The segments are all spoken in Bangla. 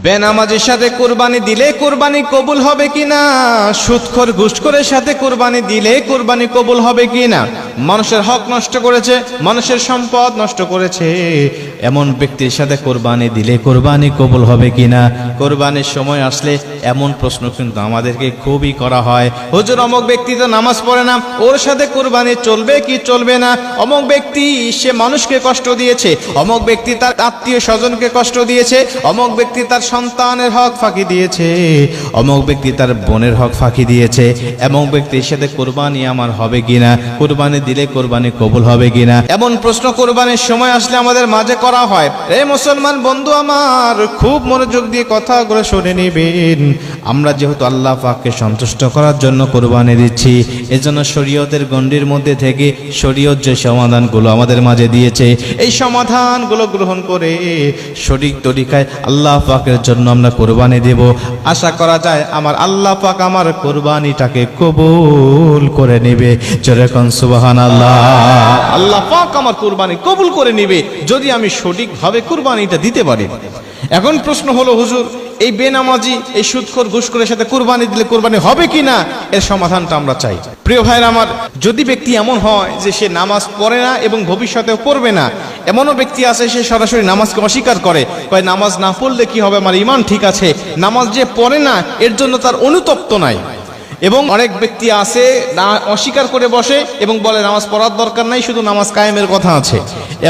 বেনামাজির সাথে কুরবানি দিলে কুরবানি কবুল হবে কিনা, সুদখোর ঘুষখোরের সাথে কুরবানি দিলে কুরবানি কবুল হবে কিনা, মানুষের হক নষ্ট করেছে, মানুষের সম্পদ নষ্ট করেছে, এমন ব্যক্তির সাথে কুরবানি দিলে কুরবানি কবুল হবে কিনা। কুরবানির সময় আসলে এমন প্রশ্ন কিন্তু আমাদেরকে খুবই করা হয়, হুজুর অমুক ব্যক্তি তো নামাজ পড়ে না, ওর সাথে কুরবানি চলবে কি চলবে না, অমুক ব্যক্তি সে মানুষকে কষ্ট দিয়েছে, অমুক ব্যক্তি তার আত্মীয় স্বজনকে কষ্ট দিয়েছে, অমুক ব্যক্তি তার সন্তানের হক ফাঁকি দিয়েছে, অমুক ব্যক্তি তার বোনের হক ফাঁকি দিয়েছে, এমন ব্যক্তির সাথে কুরবানি আমার হবে কিনা, কুরবানি দিলে কুরবানি কবুল হবে কিনা, এমন প্রশ্ন কুরবানির সময় আসলে আমাদের মাঝে করা হয়। এই মুসলমান বন্ধু আমার, খুব মনোযোগ দিয়ে কথাগুলো শুনে নেবেন। আমরা যেহেতু আল্লাহ পাককে সন্তুষ্ট করার জন্য কুরবানি দিচ্ছি, এজন্য শরীয়তের গণ্ডির মধ্যে থেকে শরীয়ত যে সমাধানগুলো আমাদের মাঝে দিয়েছে, এই সমাধানগুলো গ্রহণ করে সঠিক তরিকায় আল্লাহ পাকের জন্য আমরা কুরবানি দেব। আশা করা যায় আমার আল্লাহ পাক আমার কুরবানিটাকে কবুল করে নেবে। যেরকম সুবহানাল্লাহ, আল্লাহ পাক আমার কুরবানি কবুল করে নেবে যদি আমি সঠিকভাবে কুরবানিটা দিতে পারি। এখন প্রশ্ন হলো, হুজুর এই বেনামাজি এই সুদখোর ঘুষখোরের সাথে কুরবানি দিলে কুরবানি হবে কিনা, এর সমাধানটা আমরা চাই। প্রিয় ভাইরা আমার, যদি ব্যক্তি এমন হয় যে সে নামাজ পড়ে না এবং ভবিষ্যতেও পড়বে না, এমনও ব্যক্তি আছে সে সরাসরি নামাজকে অস্বীকার করে, কয় নামাজ না পড়লে কি হবে, আমার ঈমান ঠিক আছে, নামাজ যে পড়ে না এর জন্য তার অনুতপ্ত নাই। এবং অনেক ব্যক্তি আছে না অস্বীকার করে বসে এবং বলে নামাজ পড়ার দরকার নাই, শুধু নামাজ কায়েমের কথা আছে।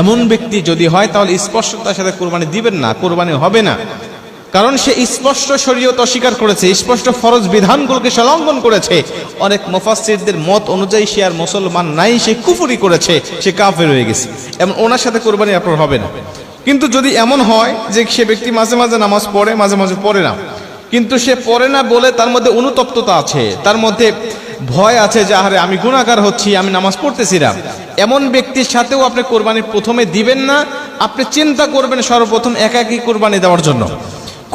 এমন ব্যক্তি যদি হয় তাহলে স্পষ্ট তার সাথে কুরবানি দিবেন না, কুরবানি হবে না। কারণ সে স্পষ্ট শরীয়ত অস্বীকার করেছে, স্পষ্ট ফরজ বিধানগুলোকে সে লঙ্ঘন করেছে। অনেক মুফাসসিরদের মত অনুযায়ী সে আর মুসলমান নাই, সে কুফরি করেছে, সে কাফের হয়ে গেছে। এমন ওনার সাথে কুরবানি আপনার হবে না। কিন্তু যদি এমন হয় যে সে ব্যক্তি মাঝে মাঝে নামাজ পড়ে, মাঝে মাঝে পড়ে না, কিন্তু সে পড়ে না বলে তার মধ্যে অনুতপ্ততা আছে, তার মধ্যে ভয় আছে যে আরে আমি গুনাহগার হচ্ছি, আমি নামাজ পড়তেছি না, এমন ব্যক্তির সাথেও আপনি কোরবানি প্রথমে দিবেন না। আপনি চিন্তা করবেন সর্বপ্রথম একাকী কোরবানি দেওয়ার জন্য,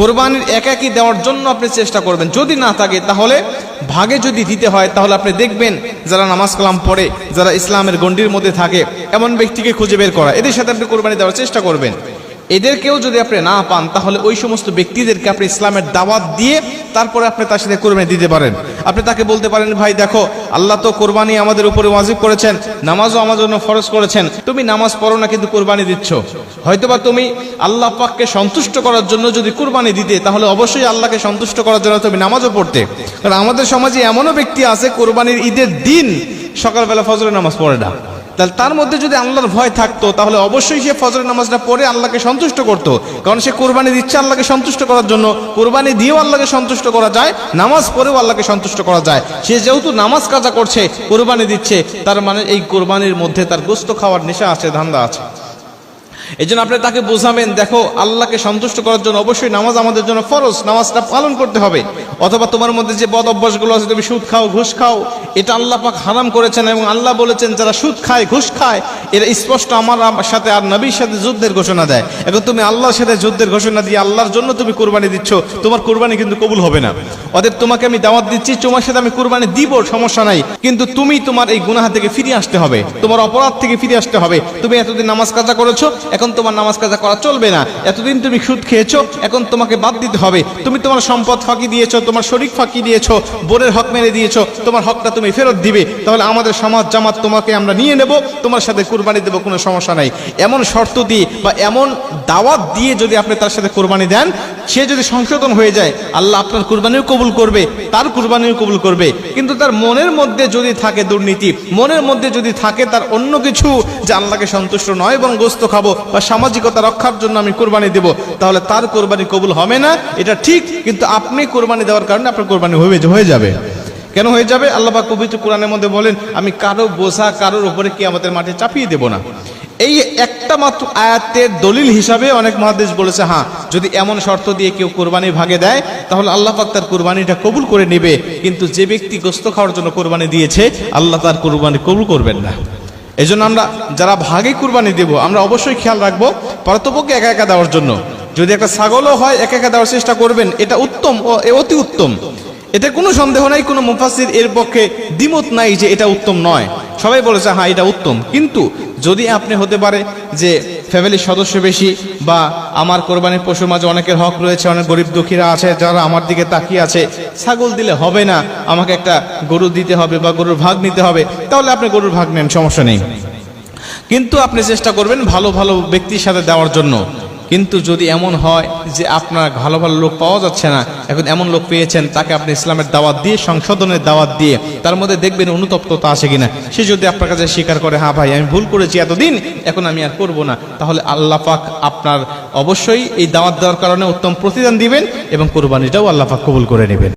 কোরবানির একাকী দেওয়ার জন্য আপনি চেষ্টা করবেন। যদি না থাকে তাহলে ভাগে যদি দিতে হয়, তাহলে আপনি দেখবেন যারা নামাজ কালাম পড়ে, যারা ইসলামের গণ্ডির মধ্যে থাকে, এমন ব্যক্তিকে খুঁজে বের করা, এদের সাথে আপনি কোরবানি দেওয়ার চেষ্টা করবেন। এদেরকেও যদি আপনি না পান তাহলে ওই সমস্ত ব্যক্তিদেরকে আপনি ইসলামের দাওয়াত দিয়ে তারপরে আপনি তার সাথে কোরবানি দিতে পারেন। আপনি তাকে বলতে পারেন, ভাই দেখো আল্লাহ তো কোরবানি আমাদের উপরে ওয়াজিব করেছেন, নামাজও আমার জন্য ফরজ করেছেন, তুমি নামাজ পড়ো না কিন্তু কোরবানি দিচ্ছ, হয়তোবা তুমি আল্লাহ পাককে সন্তুষ্ট করার জন্য যদি কোরবানি দিতে তাহলে অবশ্যই আল্লাহকে সন্তুষ্ট করার জন্য তুমি নামাজও পড়তে। কারণ আমাদের সমাজে এমনও ব্যক্তি আছে কোরবানির ঈদের দিন সকালবেলা ফজরের নামাজ পড়ে না। তাহলে তার মধ্যে যদি আল্লাহর ভয় থাকতো তাহলে অবশ্যই সে ফজরের নামাজটা পড়ে আল্লাহকে সন্তুষ্ট করতো। কারণ সে কোরবানি দিচ্ছে আল্লাহকে সন্তুষ্ট করার জন্য, কোরবানি দিয়েও আল্লাহকে সন্তুষ্ট করা যায়, নামাজ পড়েও আল্লাহকে সন্তুষ্ট করা যায়। সে যেহেতু নামাজ কাজা করছে, কোরবানি দিচ্ছে, তার মানে এই কোরবানির মধ্যে তার গোশত খাওয়ার নেশা আছে, ধান্দা আছে। এই জন্য আপনি তাকে বোঝাবেন, দেখো আল্লাহকে সন্তুষ্ট করার জন্য অবশ্যই নামাজ আমাদের জন্য ফরজ, নামাজটা পালন করতে হবে। অথবা তোমার মধ্যে যে বদ অভ্যাসগুলো আছে, তুমি সুদ খাও, ঘুষ খাও, এটা আল্লাহ পাক হারাম করেছেন এবং আল্লাহ বলেছেন যারা সুদ খায়, ঘুষ খায়, এরা স্পষ্ট আমার সাথে আর নবীর সাথে যুদ্ধের ঘোষণা দেয়। এখন তুমি আল্লাহর সাথে যুদ্ধের ঘোষণা দিয়ে আল্লাহর জন্য তুমি কুরবানি দিচ্ছ, তোমার কুরবানি কিন্তু কবুল হবে না। অতএব তোমাকে আমি দাওয়াত দিচ্ছি, তোমার সাথে আমি কুরবানি দিব, সমস্যা নাই, কিন্তু তুমি তোমার এই গুনাহ থেকে ফিরে আসতে হবে, তোমার অপরাধ থেকে ফিরে আসতে হবে। তুমি এতদিন নামাজ কাজা করেছো, এখন তোমার নামাজ কাজা করা চলবে না। এতদিন তুমি সুদ খেয়েছো, এখন তোমাকে বাদ দিতে হবে। তুমি তোমার সম্পদ ফাঁকি দিয়েছো, তোমার শরীক ফাঁকি দিয়েছো, বোনের হক মেরে দিয়েছো, তোমার হকটা তুমি ফেরত দিবে। তাহলে আমাদের সমাজ জামাত তোমাকে আমরা নিয়ে নেব, তোমার সাথে কুরবানি দেব, কোনো সমস্যা নাই। এমন শর্ত দিয়ে বা এমন দাওয়াত দিয়ে যদি আপনি তার সাথে কুরবানি দেন, সে যদি সংশোধন হয়ে যায়, আল্লাহ আপনার কুরবানিও কবুল করবে, তার কুরবানিও কবুল করবে। কিন্তু তার মনের মধ্যে যদি থাকে দুর্নীতি, মনের মধ্যে যদি থাকে তার অন্য কিছু, যে আল্লাহকে সন্তুষ্ট নয় এবং গোশত খাবো বা সামাজিকতা রক্ষার জন্য আমি কুরবানি দেব, তাহলে তার কুরবানি কবুল হবে না, এটা ঠিক। কিন্তু আপনি কুরবানি দেওয়ার কারণে আপনার কুরবানি হয়ে যাবে। কেন হয়ে যাবে? আল্লাহ পাক পবিত্র কোরআনের মধ্যে বলেন, আমি কারো বোঝা কারোর উপরে কিয়ামতের মাঠে চাপিয়ে দেব না। এই একটা মাত্র আয়াতের দলিল হিসাবে অনেক মুহাদ্দিস বলেছে, হ্যাঁ যদি এমন শর্ত দিয়ে কেউ কুরবানি ভাগে দেয় তাহলে আল্লাহ পাক তার কুরবানিটা কবুল করে নেবে। কিন্তু যে ব্যক্তি গোশত খাওয়ার জন্য কুরবানি দিয়েছে, আল্লাহ তার কুরবানি কবুল করবেন না। এই জন্য আমরা যারা ভাগে কুরবানি দেব, আমরা অবশ্যই খেয়াল রাখবো পারতপক্ষে একা একা দেওয়ার জন্য। যদি একটা ছাগলও হয় একা একা দেওয়ার চেষ্টা করবেন, এটা উত্তম ও অতি উত্তম, এতে কোনো সন্দেহ নাই, কোনো মুফাসসির এর পক্ষে দ্বিমত নাই যে এটা উত্তম নয়। সবাই বলেছে হ্যাঁ এটা উত্তম। কিন্তু যদি আপনি হতে পারে যে ফ্যামিলির সদস্য বেশি, বা আমার কোরবানির পশুর মাঝে অনেকের হক রয়েছে, অনেক গরিব দুঃখীরা আছে যারা আমার দিকে তাকিয়ে আছে, ছাগল দিলে হবে না, আমাকে একটা গরু দিতে হবে বা গরুর ভাগ নিতে হবে, তাহলে আপনি গরুর ভাগ নেন, সমস্যা নেই। কিন্তু আপনি চেষ্টা করবেন ভালো ভালো ব্যক্তির সাথে দেওয়ার জন্য। কিন্তু যদি এমন হয় যে আপনার ভালো ভালো লোক পাওয়া যাচ্ছে না, এখন এমন লোক পেয়েছেন তাকে আপনি ইসলামের দাওয়াত দিয়ে, সংশোধনের দাওয়াত দিয়ে, তার মধ্যে দেখবেন অনুতপ্ততা আছে কিনা, সে যদি আপনার কাছে স্বীকার করে হ্যাঁ ভাই আমি ভুল করেছি এতদিন, এখন আমি আর করব না, তাহলে আল্লাহ পাক আপনার অবশ্যই এই দাওয়াত দেওয়ার কারণে উত্তম প্রতিদান দিবেন এবং কোরবানিটাও আল্লাহ পাক কবুল করে নেবেন।